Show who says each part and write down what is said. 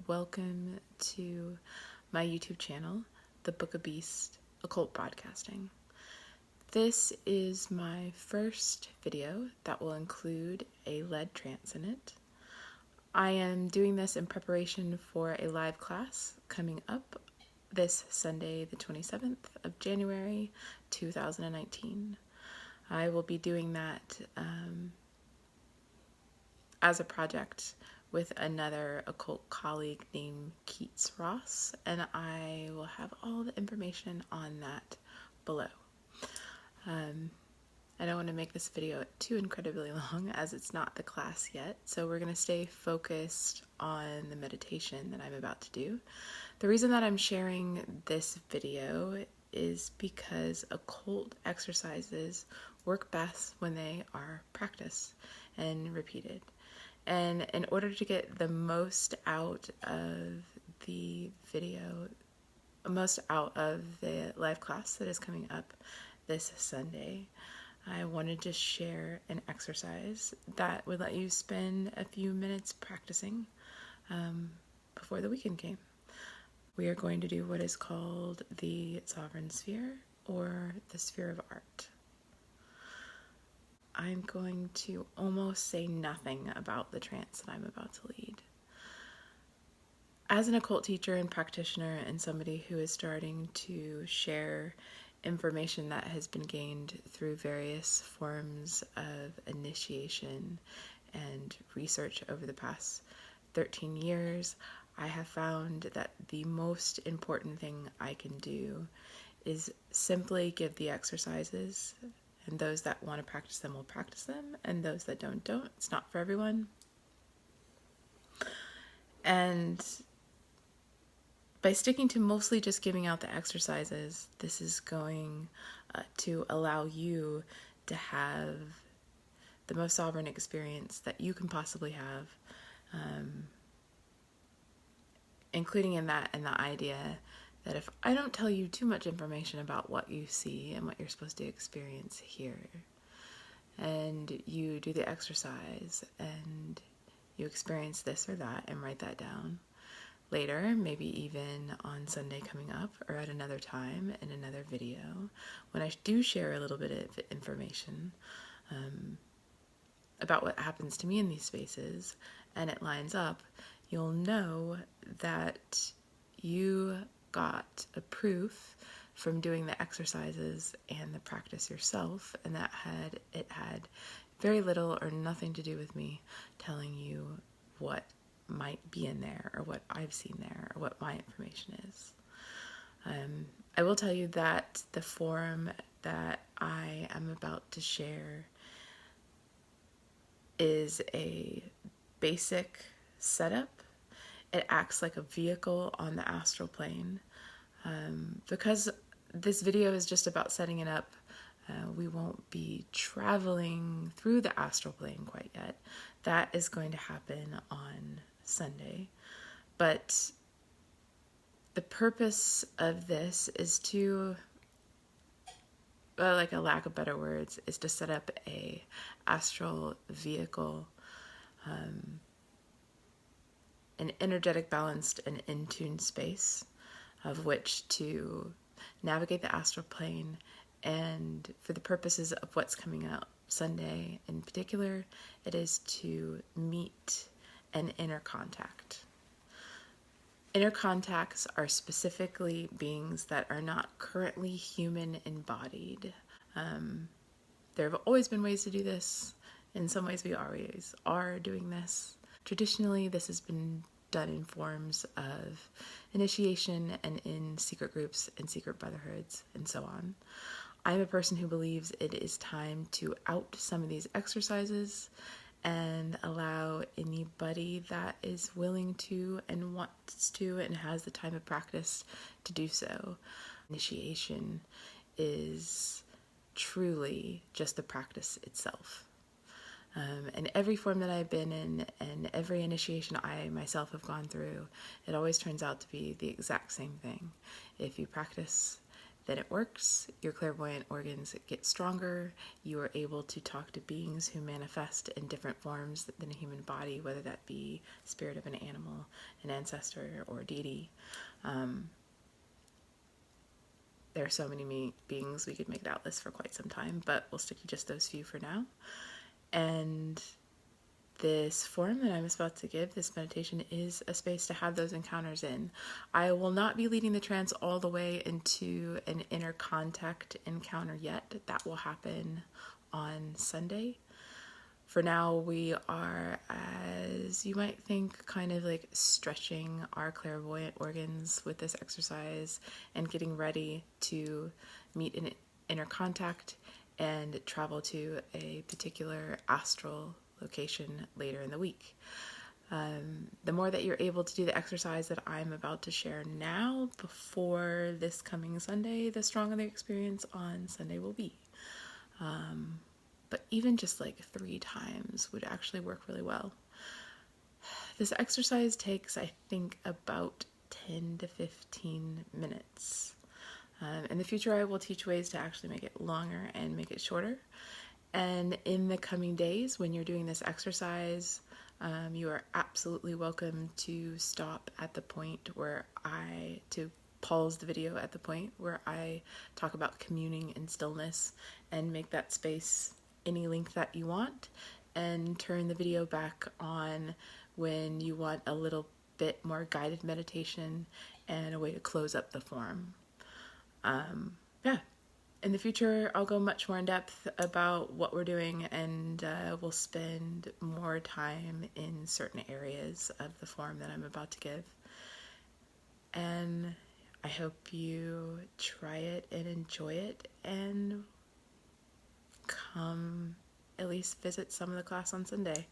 Speaker 1: welcome to my YouTube channel, The Book of Beast Occult Broadcasting. This is my first video that will include a lead trance in it. I am doing this in preparation for a live class coming up this Sunday, the 27th of January, 2019. I will be doing that as a project with another occult colleague named Keats Ross, and I will have all the information on that below. I don't want to make this video too incredibly long as it's not the class yet, so we're going to stay focused on the meditation that I'm about to do. The reason that I'm sharing this video is because occult exercises work best when they are practiced and repeated. And in order to get the most out of the video, most out of the live class that is coming up this Sunday, I wanted to share an exercise that would let you spend a few minutes practicing before the weekend came. We are going to do what is called the Sovereign Sphere, or the Sphere of Art. I'm going to almost say nothing about the trance that I'm about to lead. As an occult teacher and practitioner and somebody who is starting to share information that has been gained through various forms of initiation and research over the past 13 years, I have found that the most important thing I can do is simply give the exercises, and those that want to practice them will practice them, and those that don't. It's not for everyone. And by sticking to mostly just giving out the exercises, this is going to allow you to have the most sovereign experience that you can possibly have, including in that and the idea that if I don't tell you too much information about what you see and what you're supposed to experience here, and you do the exercise and you experience this or that and write that down later, maybe even on Sunday coming up or at another time in another video, when I do share a little bit of information about what happens to me in these spaces and it lines up, you'll know that you got a proof from doing the exercises and the practice yourself, and that it had very little or nothing to do with me telling you what might be in there or what I've seen there or what my information is. I will tell you that the form that I am about to share is a basic setup. It acts like a vehicle on the astral plane. Because this video is just about setting it up, we won't be traveling through the astral plane quite yet. That is going to happen on Sunday. But the purpose of this is to, like a lack of better words, is to set up a astral vehicle, an energetic, balanced, and in-tune space of which to navigate the astral plane, and for the purposes of what's coming out Sunday in particular, it is to meet an inner contact. Inner contacts are specifically beings that are not currently human embodied. There have always been ways to do this. In some ways, we always are doing this. Traditionally, this has been done in forms of initiation and in secret groups and secret brotherhoods and so on. I'm a person who believes it is time to out some of these exercises and allow anybody that is willing to and wants to and has the time of practice to do so. Initiation is truly just the practice itself. And every form that I've been in and every initiation I myself have gone through, it always turns out to be the exact same thing. If you practice then it works. Your clairvoyant organs get stronger. You are able to talk to beings who manifest in different forms than a human body, whether that be spirit of an animal, an ancestor, or a deity. There are so many beings, we could make that list for quite some time, but we'll stick to just those few for now. And this form that I'm about to give, this meditation, is a space to have those encounters in. I will not be leading the trance all the way into an inner contact encounter yet. That will happen on Sunday. For now, we are, as you might think, kind of like stretching our clairvoyant organs with this exercise and getting ready to meet in inner contact and travel to a particular astral location later in the week. The more that you're able to do the exercise that I'm about to share now before this coming Sunday, the stronger the experience on Sunday will be. But even just like 3 times would actually work really well. This exercise takes, I think, about 10 to 15 minutes. In the future, I will teach ways to actually make it longer and make it shorter. And in the coming days, when you're doing this exercise, you are absolutely welcome to stop at the point where to pause the video at the point where I talk about communing in stillness, and make that space any length that you want, and turn the video back on when you want a little bit more guided meditation and a way to close up the form. In the future, I'll go much more in depth about what we're doing, and we'll spend more time in certain areas of the form that I'm about to give. And I hope you try it and enjoy it, and come at least visit some of the class on Sunday.